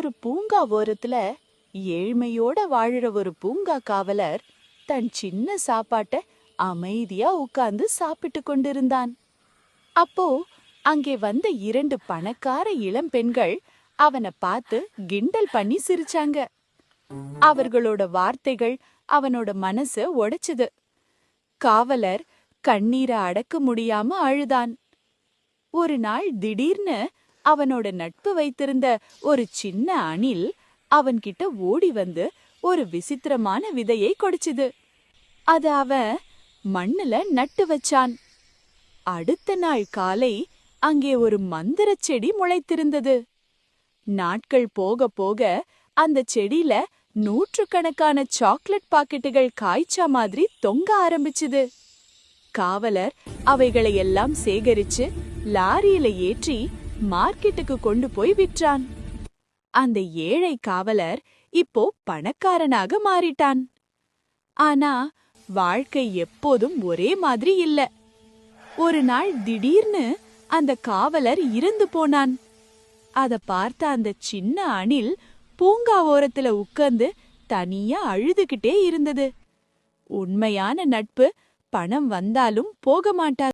ஒரு பூங்கா ஓரத்துல ஏழ்மையோட வாழுற ஒரு பூங்கா காவலர் தன் சின்ன சாப்பாட்ட அமைதியா உட்கார்ந்து சாப்பிட்டு கொண்டிருந்தான். அப்போ அங்கே வந்த 2 பணக்கார இளம் பெண்கள் அவனை பார்த்து கிண்டல் பண்ணி சிரிச்சாங்க. அவர்களோட வார்த்தைகள் அவனோட மனச உடைச்சுது. காவலர் கண்ணீரை அடக்க முடியாம அழுதான். ஒரு நாள் திடீர்னு அவனோட நட்பு வைத்திருந்த ஒரு சின்ன அணில் அவன்கிட்ட ஓடி வந்து ஒரு விசித்திரமான விதையை கொடுச்சுது. அத அவன் மண்ணுல நட்டு வச்சான். அடுத்த நாள் காலை அங்கே ஒரு மந்திரச் செடி முளைத்திருந்தது. நாட்கள் போக போக அந்த செடியில நூற்றுக்கணக்கான சாக்லேட் பாக்கெட்டுகள் காய்ச்சா மாதிரி தொங்க ஆரம்பிச்சுது. காவலர் அவைகளை எல்லாம் சேகரிச்சு லாரியில ஏற்றி மார்க்கெட்டுக்கு கொண்டு போய் விற்றான். அந்த ஏழை காவலர் இப்போ பணக்காரனாக மாறிட்டான். ஆனா வாழ்க்கை எப்போதும் ஒரே மாதிரி இல்ல. ஒரு நாள் திடீர்னு அந்த காவலர் இறந்து போனான். அத பார்த்த அந்த சின்ன அணில் பூங்கா ஓரத்துல உட்கார்ந்து தனியா அழுதுகிட்டே இருந்தது. உண்மையான நட்பு பணம் வந்தாலும் போக மாட்டாது.